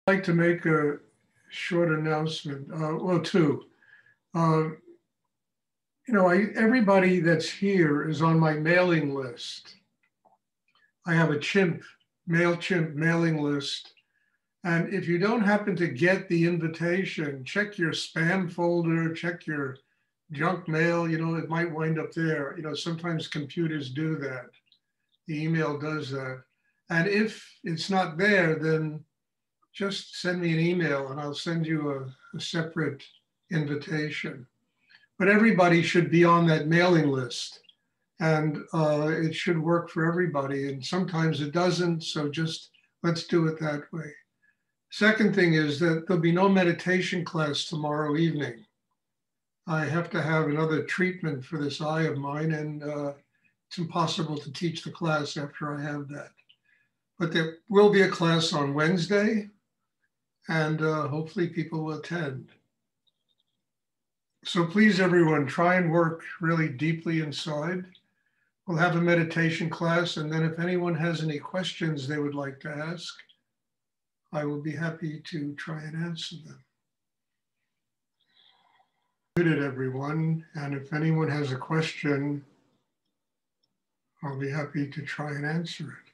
Like to make a short announcement. Well, two. Uh, everybody that's here is on my mailing list. I have a MailChimp mailing list. And if you don't happen to get the invitation, check your spam folder, check your junk mail, it might wind up there. Sometimes computers do that. The email does that. And if it's not there, then just send me an email and I'll send you a separate invitation. But everybody should be on that mailing list, and it should work for everybody. And sometimes it doesn't, so just let's do it that way. Second thing is that there'll be no meditation class tomorrow evening. I have to have another treatment for this eye of mine, and it's impossible to teach the class after I have that. But there will be a class on Wednesday, and hopefully people will attend. So please, everyone, try and work really deeply inside. We'll have a meditation class, and then if anyone has any questions they would like to ask, I will be happy to try and answer them. Muted, everyone, and if anyone has a question, I'll be happy to try and answer it.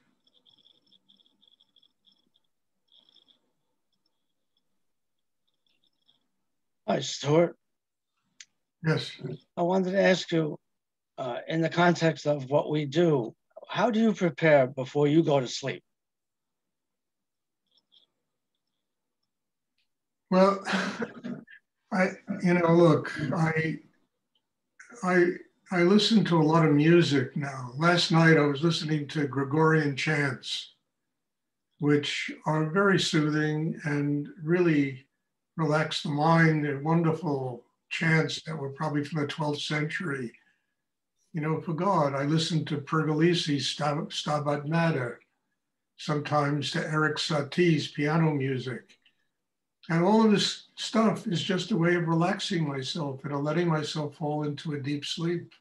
Hi, Stuart. Yes. I wanted to ask you, in the context of what we do, how do you prepare before you go to sleep? Well, look, I listen to a lot of music now. Last night I was listening to Gregorian chants, which are very soothing and really relax the mind. They're wonderful chants that were probably from the 12th century. For God. I listened to Pergolesi, Stabat Mater, sometimes to Eric Satie's piano music. And all of this stuff is just a way of relaxing myself and letting myself fall into a deep sleep.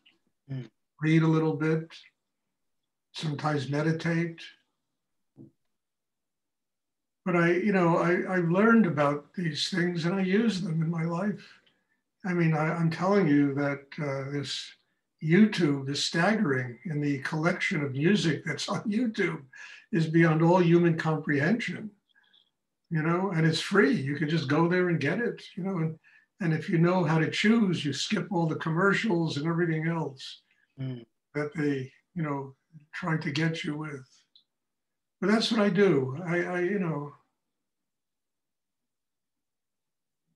Read a little bit, sometimes meditate. But I've learned about these things and I use them in my life. I mean, I'm telling you that this YouTube is staggering, and the collection of music that's on YouTube is beyond all human comprehension, and it's free. You can just go there and get it, and if you know how to choose, you skip all the commercials and everything else that they, try to get you with. But that's what I do. I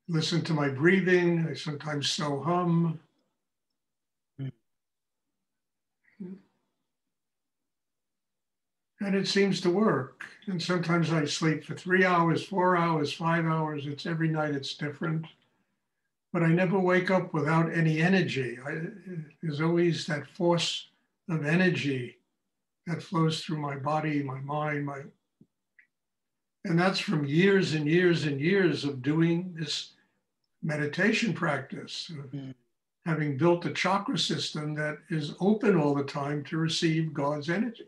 listen to my breathing. I sometimes so hum. And it seems to work. And sometimes I sleep for 3 hours, 4 hours, 5 hours. It's every night it's different. But I never wake up without any energy. There's always that force of energy that flows through my body, my mind, and that's from years and years and years of doing this meditation practice, having built a chakra system that is open all the time to receive God's energy.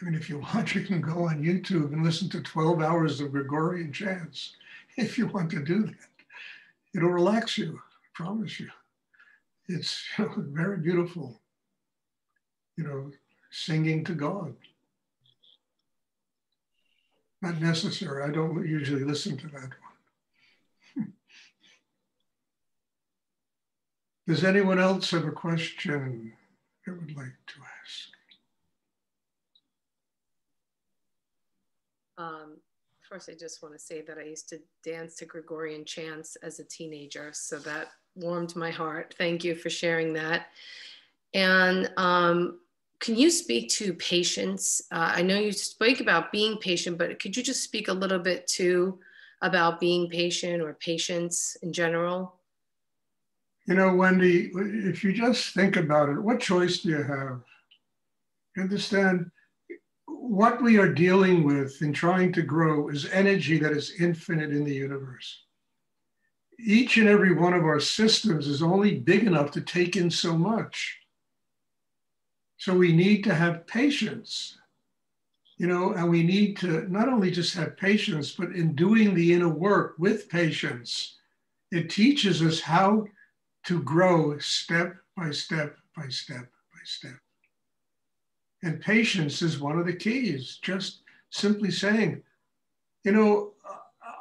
I mean, if you want, you can go on YouTube and listen to 12 hours of Gregorian chants. If you want to do that, it'll relax you, I promise you. It's very beautiful, singing to God. Not necessary. I don't usually listen to that one. Does anyone else have a question they would like to ask? First, I just want to say that I used to dance to Gregorian chants as a teenager, so that warmed my heart. Thank you for sharing that. And can you speak to patience? I know you spoke about being patient, but could you just speak a little bit too about being patient or patience in general? Wendy, if you just think about it, what choice do you have? You understand? what we are dealing with in trying to grow is energy that is infinite in the universe. Each and every one of our systems is only big enough to take in so much. So we need to have patience, and we need to not only just have patience, but in doing the inner work with patience, it teaches us how to grow step by step by step by step. And patience is one of the keys, just simply saying,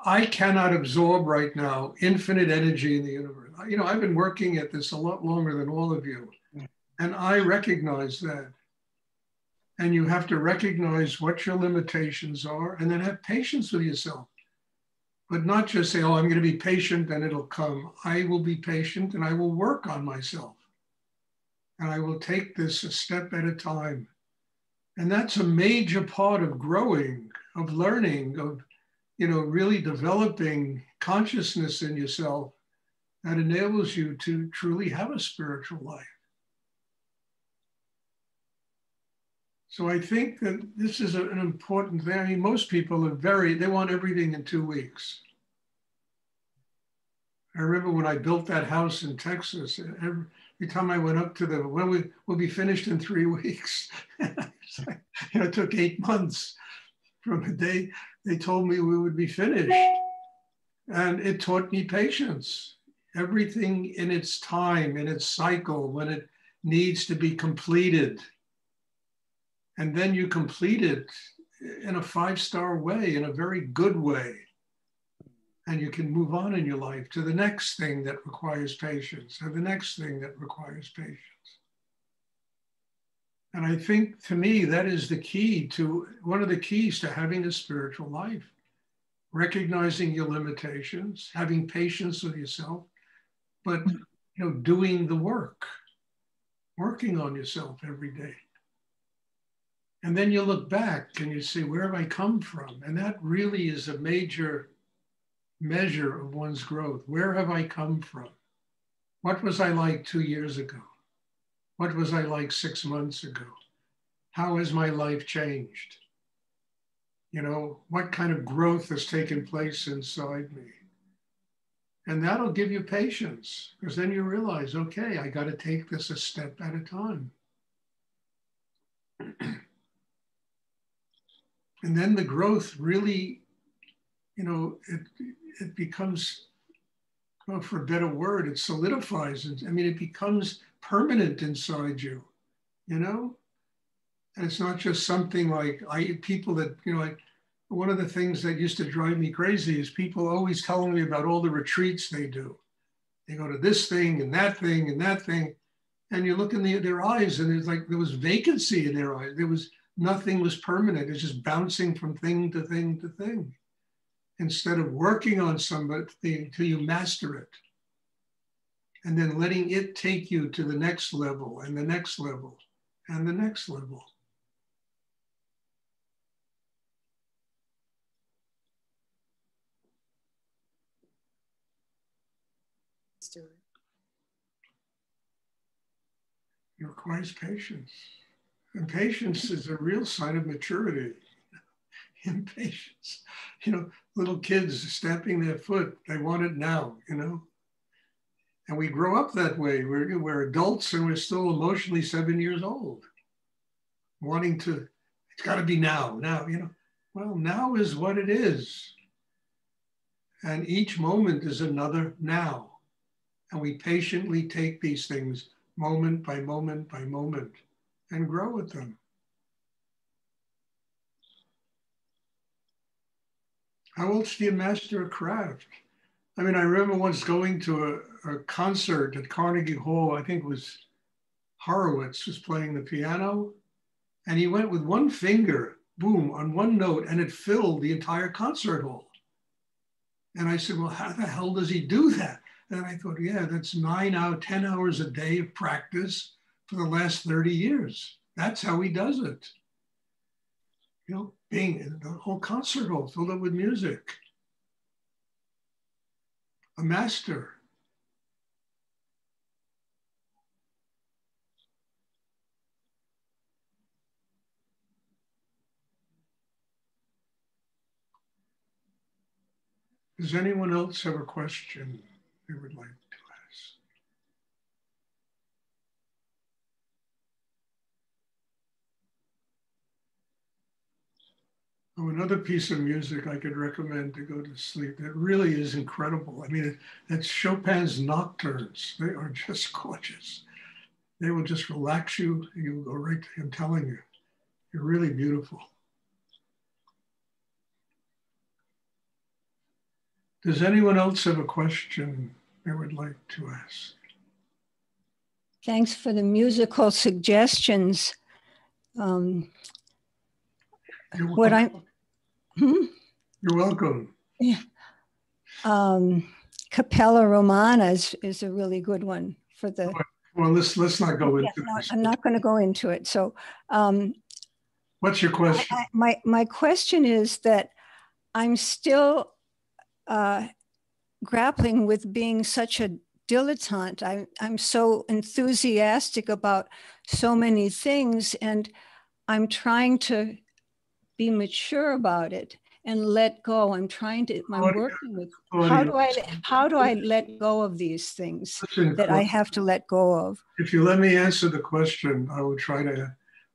I cannot absorb right now infinite energy in the universe. I've been working at this a lot longer than all of you, and I recognize that. And you have to recognize what your limitations are and then have patience with yourself. But not just say, oh, I'm going to be patient and it'll come. I will be patient and I will work on myself. And I will take this a step at a time. And that's a major part of growing, of learning, of really developing consciousness in yourself that enables you to truly have a spiritual life. So I think that this is an important thing. I mean, most people they want everything in 2 weeks. I remember when I built that house in Texas, every time I went up to them, we'll be finished in 3 weeks. It took 8 months from the day they told me we would be finished. And it taught me patience. Everything in its time, in its cycle, when it needs to be completed. And then you complete it in a 5-star way, in a very good way. And you can move on in your life to the next thing that requires patience, or the next thing that requires patience. And I think, to me, that is one of the keys to having a spiritual life. Recognizing your limitations, having patience with yourself, but doing the work, working on yourself every day. And then you look back and you see, where have I come from? And that really is a major measure of one's growth. Where have I come from? What was I like 2 years ago? What was I like 6 months ago? How has my life changed? What kind of growth has taken place inside me? And that'll give you patience, because then you realize, okay, I got to take this a step at a time. And then the growth really, it becomes, well, for a better word, it solidifies. It becomes permanent inside you, And it's not just something like people that, one of the things that used to drive me crazy is people always telling me about all the retreats they do. They go to this thing and that thing and that thing. And you look in their eyes and it's like there was vacancy in their eyes. Nothing was permanent. It's just bouncing from thing to thing to thing. Instead of working on something until you master it. And then letting it take you to the next level and the next level and the next level. Stuart. It requires patience. And patience is a real sign of maturity. Impatience. Little kids stamping their foot, they want it now, And we grow up that way. We're adults and we're still emotionally 7 years old. Wanting to, it's got to be now. Well, now is what it is. And each moment is another now. And we patiently take these things moment by moment by moment and grow with them. How else do you master a craft? I remember once going to a concert at Carnegie Hall. I think it was Horowitz was playing the piano. And he went with one finger, boom, on one note, and it filled the entire concert hall. And I said, well, how the hell does he do that? And I thought, yeah, that's 10 hours a day of practice for the last 30 years. That's how he does it. Being in the whole concert hall filled up with music. A master. Does anyone else have a question they would like to ask? Oh, another piece of music I could recommend to go to sleep that really is incredible. I mean, that's Chopin's Nocturnes. They are just gorgeous. They will just relax you. You'll go right to him telling you. You're really beautiful. Does anyone else have a question they would like to ask? Thanks for the musical suggestions. You're welcome. You're welcome. Yeah. Capella Romana is a really good one for the. Well, let's not go into this. I'm not going to go into it. So, what's your question? My question is that I'm still grappling with being such a dilettante. I'm so enthusiastic about so many things, and I'm trying to be mature about it and let go. I'm working with how do I let go of these things that I have to let go of? If you let me answer the question, I will try to,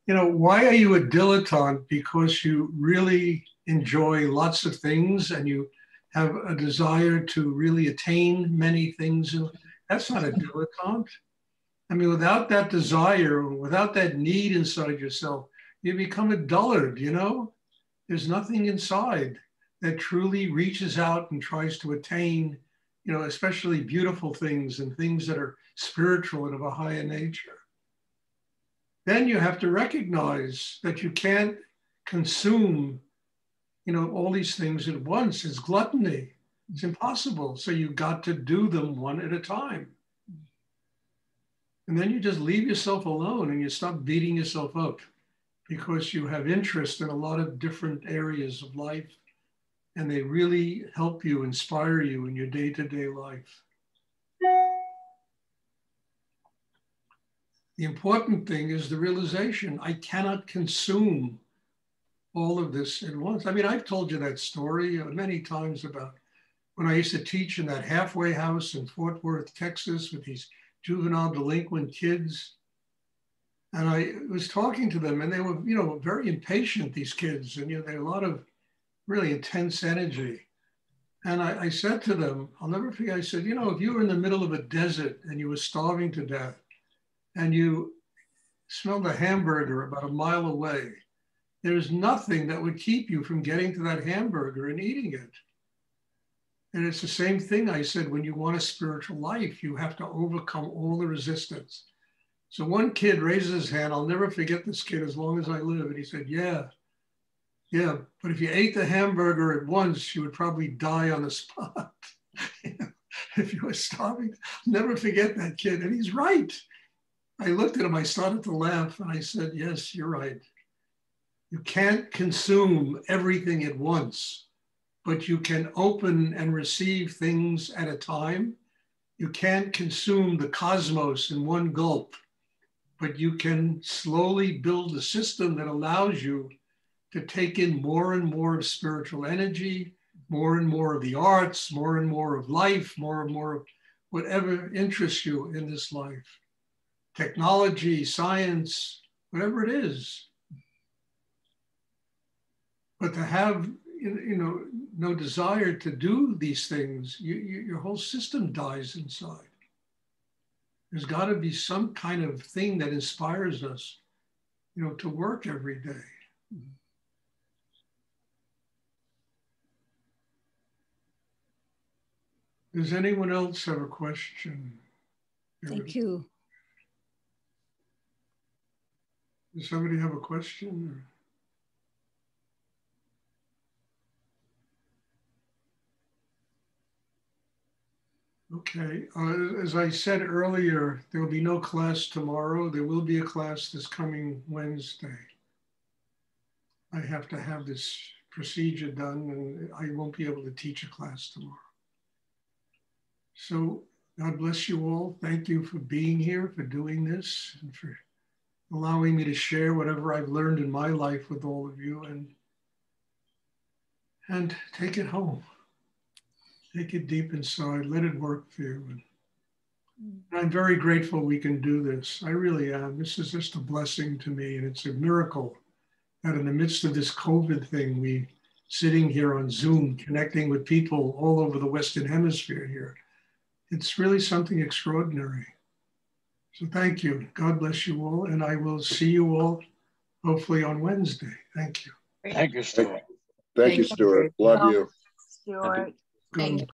why are you a dilettante? Because you really enjoy lots of things and you have a desire to really attain many things. That's not a dilettante. I mean, without that desire, without that need inside yourself, you become a dullard, There's nothing inside that truly reaches out and tries to attain, especially beautiful things and things that are spiritual and of a higher nature. Then you have to recognize that you can't consume, all these things at once. It's gluttony. It's impossible. So you got to do them one at a time. And then you just leave yourself alone and you stop beating yourself up because you have interest in a lot of different areas of life and they really help you, inspire you in your day-to-day life. The important thing is the realization, I cannot consume all of this at once. I mean, I've told you that story many times about when I used to teach in that halfway house in Fort Worth, Texas, with these juvenile delinquent kids. And I was talking to them and they were, very impatient, these kids. And, they had a lot of really intense energy. And I said to them, I'll never forget, I said, if you were in the middle of a desert and you were starving to death and you smelled a hamburger about a mile away, there's nothing that would keep you from getting to that hamburger and eating it. And it's the same thing I said, when you want a spiritual life, you have to overcome all the resistance. So one kid raises his hand, I'll never forget this kid as long as I live. And he said, yeah, but if you ate the hamburger at once, you would probably die on the spot. If you were starving, I'll never forget that kid. And he's right. I looked at him, I started to laugh and I said, yes, you're right. You can't consume everything at once, but you can open and receive things at a time. You can't consume the cosmos in one gulp, but you can slowly build a system that allows you to take in more and more of spiritual energy, more and more of the arts, more and more of life, more and more of whatever interests you in this life. Technology, science, whatever it is. But to have, no desire to do these things, your whole system dies inside. There's got to be some kind of thing that inspires us, to work every day. Does anyone else have a question? Thank you. Does somebody have a question? Okay, as I said earlier, there will be no class tomorrow. There will be a class this coming Wednesday. I have to have this procedure done and I won't be able to teach a class tomorrow. So God bless you all. Thank you for being here, for doing this, and for allowing me to share whatever I've learned in my life with all of you and take it home. Take it deep inside, let it work for you. And I'm very grateful we can do this. I really am. This is just a blessing to me, and it's a miracle that in the midst of this COVID thing, we sitting here on Zoom, connecting with people all over the Western Hemisphere here. It's really something extraordinary. So thank you. God bless you all, and I will see you all hopefully on Wednesday. Thank you. Thank you, Stuart. Thank you, Stuart. Love you. Stuart. Thank you.